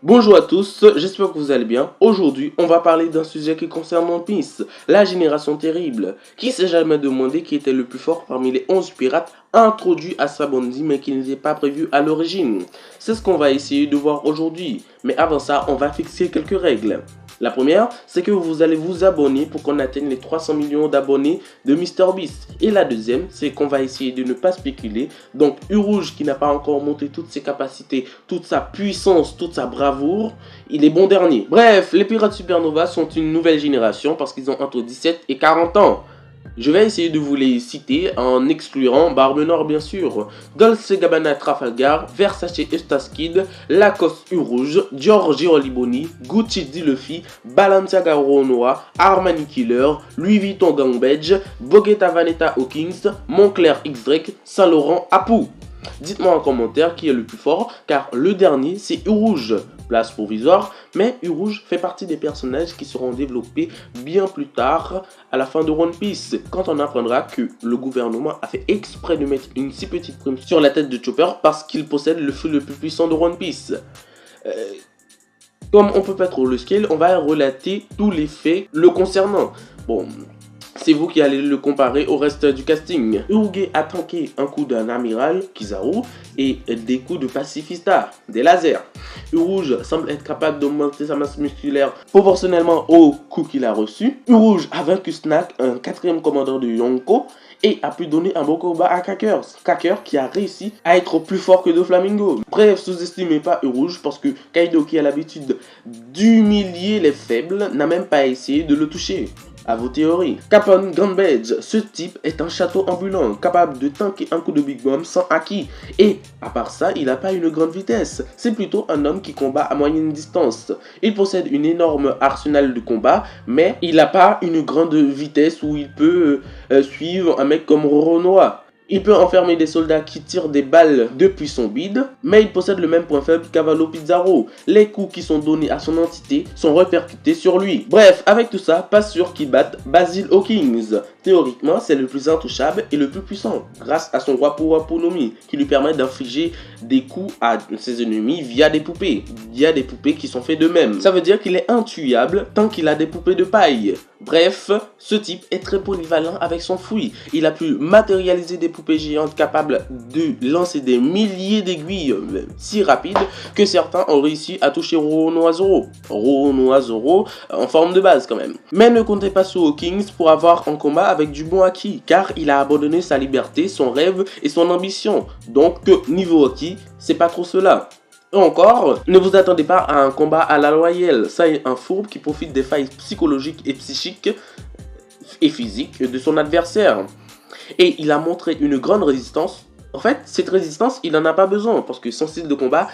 Bonjour à tous, j'espère que vous allez bien. Aujourd'hui, on va parler d'un sujet qui concerne One Piece, la génération terrible. Qui s'est jamais demandé qui était le plus fort parmi les 11 pirates introduits à Sabaody mais qui n'était pas prévu à l'origine? C'est ce qu'on va essayer de voir aujourd'hui. Mais avant ça, on va fixer quelques règles. La première, c'est que vous allez vous abonner pour qu'on atteigne les 300 millions d'abonnés de MrBeast. Et la deuxième, c'est qu'on va essayer de ne pas spéculer. Donc, Urouge, qui n'a pas encore monté toutes ses capacités, toute sa puissance, toute sa bravoure, il est bon dernier. Bref, les Pirates Supernova sont une nouvelle génération parce qu'ils ont entre 17 et 40 ans. Je vais essayer de vous les citer en excluant Barbe Noire bien sûr, Dolce Gabbana Trafalgar, Versace Eustace Kid, Lacoste Urouge, Giorgio Liboni, Gucci Di Luffy, Balenciaga Renoir, Armani Killer, Louis Vuitton Gang Badge, Boguetta Vanetta Hawkins, Moncler X Drake, Saint Laurent Apu. Dites-moi en commentaire qui est le plus fort, car le dernier c'est Urouge, place provisoire, mais Urouge fait partie des personnages qui seront développés bien plus tard à la fin de One Piece, quand on apprendra que le gouvernement a fait exprès de mettre une si petite prime sur la tête de Chopper parce qu'il possède le feu le plus puissant de One Piece. Comme on peut pas trop le scale, on va relater tous les faits le concernant. Bon, c'est vous qui allez le comparer au reste du casting. Uruge a tanké un coup d'un amiral, Kizaru, et des coups de pacifista, des lasers. Urouge semble être capable d'augmenter sa masse musculaire proportionnellement au coup qu'il a reçu. Urouge a vaincu Snack, un quatrième commandant de Yonko, et a pu donner un beau combat à Cracker. Cracker qui a réussi à être plus fort que Doflamingo. Bref, sous-estimez pas Urouge parce que Kaido, qui a l'habitude d'humilier les faibles, n'a même pas essayé de le toucher. À vos théories. Capone Grand Badge, ce type est un château ambulant, capable de tanker un coup de Big Bomb sans acquis. Et, à part ça, il n'a pas une grande vitesse. C'est plutôt un homme qui combat à moyenne distance. Il possède une énorme arsenal de combat, mais il n'a pas une grande vitesse où il peut suivre un mec comme Roronoa. Il peut enfermer des soldats qui tirent des balles depuis son bide, mais il possède le même point faible qu'Avalo Pizarro. Les coups qui sont donnés à son entité sont répercutés sur lui. Bref, avec tout ça, pas sûr qu'il batte Basil Hawkins. Théoriquement, c'est le plus intouchable et le plus puissant, grâce à son Wapu Nomi, qui lui permet d'infliger des coups à ses ennemis via des poupées. Via des poupées qui sont faites d'eux-mêmes. Ça veut dire qu'il est intuable tant qu'il a des poupées de paille. Bref, ce type est très polyvalent avec son fouille. Il a pu matérialiser des poupées géantes capables de lancer des milliers d'aiguilles si rapides que certains ont réussi à toucher Roronoa Zoro. Roronoa Zoro en forme de base quand même. Mais ne comptez pas sur Hawkins pour avoir un combat avec du bon acquis, car il a abandonné sa liberté, son rêve et son ambition. Donc niveau acquis, c'est pas trop cela. Et encore, ne vous attendez pas à un combat à la loyale. Ça est un fourbe qui profite des failles psychologiques et psychiques et physiques de son adversaire. Et il a montré une grande résistance. En fait, cette résistance, il n'en a pas besoin parce que son style de combat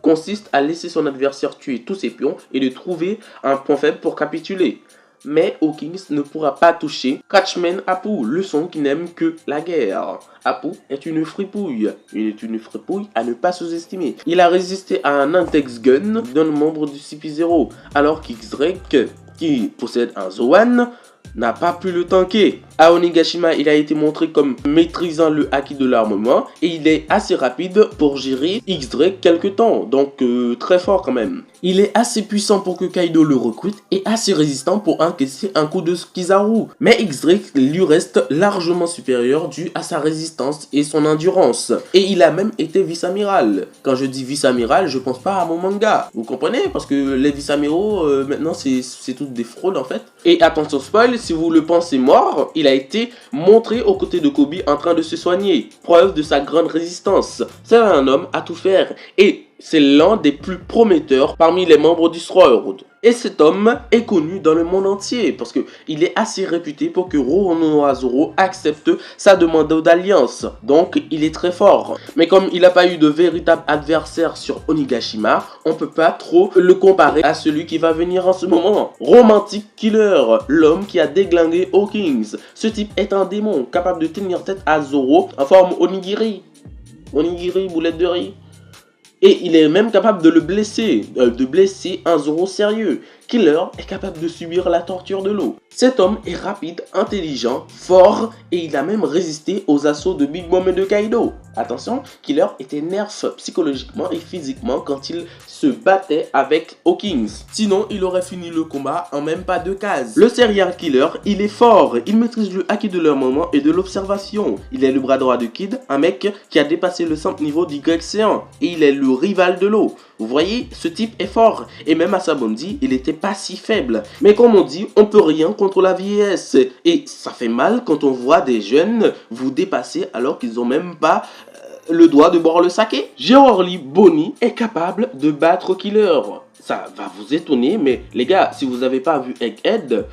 consiste à laisser son adversaire tuer tous ses pions et de trouver un point faible pour capituler. Mais Hawkins ne pourra pas toucher Catchman Apu, le son qui n'aime que la guerre. Apu est une fripouille. Il est une fripouille à ne pas sous-estimer. Il a résisté à un Intex Gun d'un membre du CP0, alors qu'X-Drake, qui possède un Zoan, n'a pas pu le tanker. À Onigashima, il a été montré comme maîtrisant le acquis de l'armement et il est assez rapide pour gérer X-Drake quelque temps, donc très fort quand même. Il est assez puissant pour que Kaido le recrute et assez résistant pour encaisser un coup de Kizaru. Mais X-Drake lui reste largement supérieur dû à sa résistance et son endurance. Et il a même été vice-amiral. Quand je dis vice-amiral, je pense pas à mon manga. Vous comprenez? Parce que les vice-amiraux, maintenant, c'est toutes des fraudes en fait. Et attention spoil, si vous le pensez mort, il a été montré aux côtés de Kobe en train de se soigner. Preuve de sa grande résistance. C'est un homme à tout faire. Et c'est l'un des plus prometteurs parmi les membres du Sword. Et cet homme est connu dans le monde entier parce qu'il est assez réputé pour que Roronoa Zoro accepte sa demande d'alliance. Donc il est très fort. Mais comme il n'a pas eu de véritable adversaire sur Onigashima, on peut pas trop le comparer à celui qui va venir en ce moment. Romantic Killer, l'homme qui a déglingué Hawkins. Ce type est un démon capable de tenir tête à Zoro en forme onigiri. Onigiri, boulette de riz. Et il est même capable de le blesser, de blesser un Zoro sérieux, Killer est capable de subir la torture de l'eau. Cet homme est rapide, intelligent, fort et il a même résisté aux assauts de Big Mom et de Kaido. Attention, Killer était nerf psychologiquement et physiquement quand il se battait avec Hawkins. Sinon, il aurait fini le combat en même pas 2 cases. Le serial killer, il est fort, il maîtrise le haki de l'armement et de l'observation. Il est le bras droit de Kid, un mec qui a dépassé le simple niveau d'Y-Séant et il est le rival de l'eau. Vous voyez, ce type est fort et même à sa bonne dit, il était pas si faible. Mais comme on dit, on peut rien contre la vieillesse et ça fait mal quand on voit des jeunes vous dépasser alors qu'ils ont même pas le droit de boire le saké. Georly Bonnie est capable de battre Killer. Ça va vous étonner, mais les gars, si vous n'avez pas vu Egghead,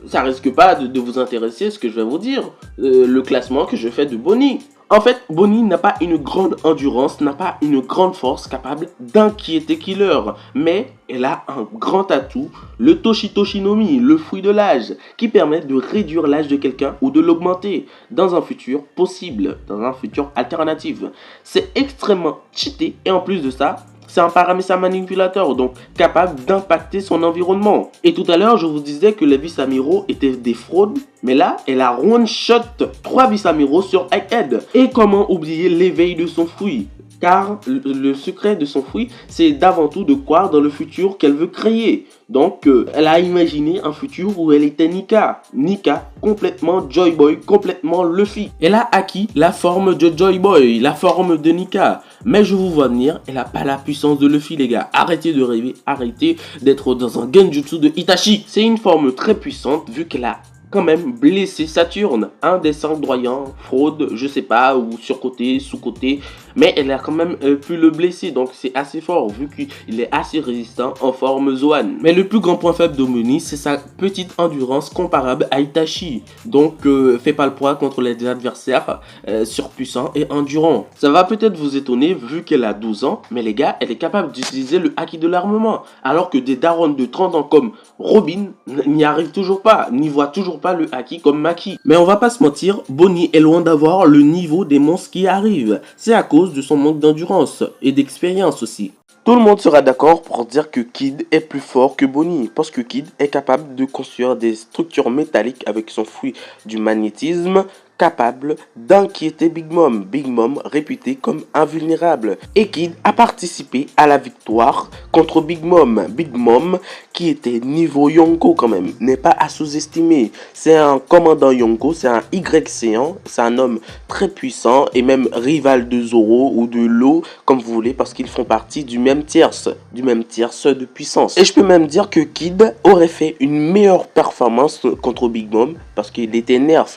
ça risque pas de vous intéresser ce que je vais vous dire. Le classement que je fais de Bonnie. En fait, Bonnie n'a pas une grande endurance, n'a pas une grande force capable d'inquiéter Killer. Mais elle a un grand atout, le Toshitoshinomi, le fruit de l'âge, qui permet de réduire l'âge de quelqu'un ou de l'augmenter dans un futur possible, dans un futur alternatif. C'est extrêmement cheaté et en plus de ça, c'est un paramètre manipulateur, donc capable d'impacter son environnement. Et tout à l'heure, je vous disais que les vice-amiraux étaient des fraudes, mais là, elle a one-shot 3 vice-amiraux sur Egghead. Et comment oublier l'éveil de son fruit? Car le secret de son fruit, c'est d'avant tout de croire dans le futur qu'elle veut créer. Donc, elle a imaginé un futur où elle était Nika. Nika, complètement Joy Boy, complètement Luffy. Elle a acquis la forme de Joy Boy, la forme de Nika. Mais je vous vois venir, elle n'a pas la puissance de Luffy, les gars. Arrêtez de rêver, arrêtez d'être dans un genjutsu de Itachi. C'est une forme très puissante vu qu'elle a quand même blessé Saturne, un des 5 doyens, fraude, je sais pas, ou surcoté, sous-côté, mais elle a quand même pu le blesser, donc c'est assez fort vu qu'il est assez résistant en forme Zoan. Mais le plus grand point faible d'Omoni, c'est sa petite endurance comparable à Itachi, donc fait pas le poids contre les adversaires surpuissants et endurants. Ça va peut-être vous étonner vu qu'elle a 12 ans, mais les gars, elle est capable d'utiliser le haki de l'armement, alors que des darons de 30 ans comme Robin n'y arrivent toujours pas, n'y voient toujours pas le haki comme Maki. Mais on va pas se mentir, Bonnie est loin d'avoir le niveau des monstres qui arrivent. C'est à cause de son manque d'endurance et d'expérience aussi. Tout le monde sera d'accord pour dire que Kid est plus fort que Bonnie, parce que Kid est capable de construire des structures métalliques avec son fruit du magnétisme, capable d'inquiéter Big Mom. Big Mom réputé comme invulnérable. Et Kid a participé à la victoire contre Big Mom. Big Mom qui était niveau Yonko quand même, n'est pas à sous-estimer. C'est un commandant Yonko, c'est un Y-Séant, c'est un homme très puissant et même rival de Zoro ou de Law, comme vous voulez, parce qu'ils font partie du même tierce de puissance. Et je peux même dire que Kid aurait fait une meilleure performance contre Big Mom parce qu'il était nerf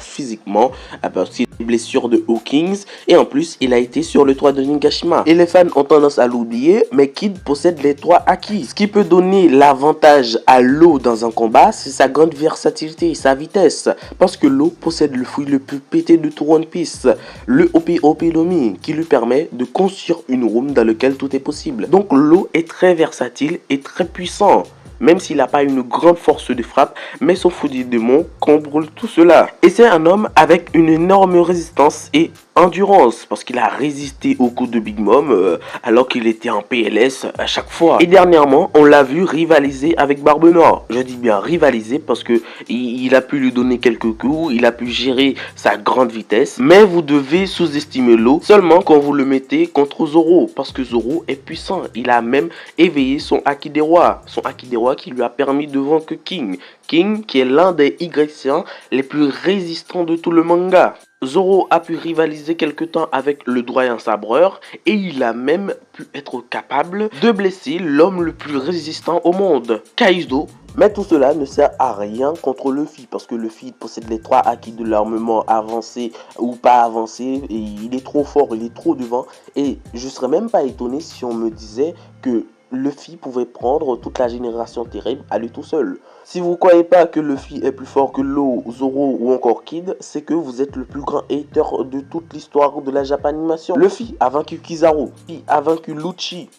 physiquement, parce qu'il a des blessures de Hawkins et en plus il a été sur le toit de Nigashima. Et les fans ont tendance à l'oublier, mais Kid possède les 3 haki. Ce qui peut donner l'avantage à Law dans un combat, c'est sa grande versatilité et sa vitesse. Parce que Law possède le fruit le plus pété de tout One Piece, le Opi-Opi-Lomi, qui lui permet de construire une room dans laquelle tout est possible. Donc Law est très versatile et très puissant. Même s'il n'a pas une grande force de frappe, mais son fou de démon comble tout cela. Et c'est un homme avec une énorme résistance et endurance, parce qu'il a résisté au coup de Big Mom alors qu'il était en PLS à chaque fois. Et dernièrement, on l'a vu rivaliser avec Barbe Noire. Je dis bien rivaliser parce que il a pu lui donner quelques coups, il a pu gérer sa grande vitesse. Mais vous devez sous-estimer Law seulement quand vous le mettez contre Zoro, parce que Zoro est puissant. Il a même éveillé son haki des rois, qui lui a permis de vaincre King. King qui est l'un des Y-Séants les plus résistants de tout le manga. Zoro a pu rivaliser quelque temps avec le doyen sabreur et il a même pu être capable de blesser l'homme le plus résistant au monde, Kaido. Mais tout cela ne sert à rien contre Luffy parce que Luffy possède les 3 haki de l'armement avancé ou pas avancé et il est trop fort, il est trop devant et je serais même pas étonné si on me disait que Luffy pouvait prendre toute la génération terrible à lui tout seul. Si vous ne croyez pas que Luffy est plus fort que Law, Zoro ou encore Kid, c'est que vous êtes le plus grand hater de toute l'histoire de la Japanimation. Luffy a vaincu Kizaru, Luffy a vaincu Lucci,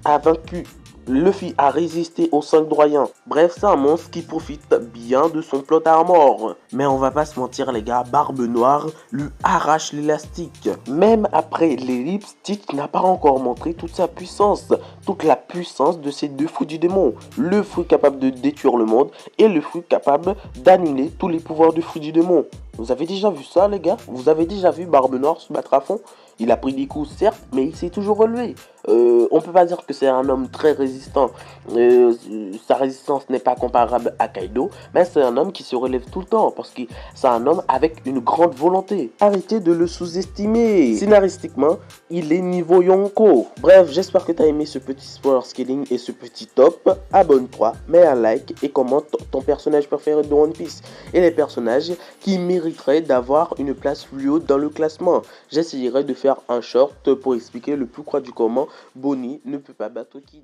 a vaincu Luffy a résisté aux 5 doyens. Bref, c'est un monstre qui profite bien de son plot armor. Mais on va pas se mentir les gars, Barbe Noire lui arrache l'élastique. Même après l'ellipse, Stitch n'a pas encore montré toute sa puissance. Toute la puissance de ces deux fous du démon. Le fruit capable de détruire le monde et le fruit capable d'annuler tous les pouvoirs du fruit du démon. Vous avez déjà vu ça les gars? Vous avez déjà vu Barbe Noire se battre à fond? Il a pris des coups certes, mais il s'est toujours relevé. On peut pas dire que c'est un homme très résistant. Sa résistance n'est pas comparable à Kaido, mais c'est un homme qui se relève tout le temps parce que c'est un homme avec une grande volonté. Arrêtez de le sous-estimer. Scénaristiquement, il est niveau Yonko. Bref, j'espère que tu as aimé ce petit spoiler scaling et ce petit top. Abonne-toi, mets un like et commente ton personnage préféré de One Piece et les personnages qui mériteraient d'avoir une place plus haute dans le classement. J'essayerai de faire un short pour expliquer le pourquoi du comment Bonnie ne peut pas battre Kid.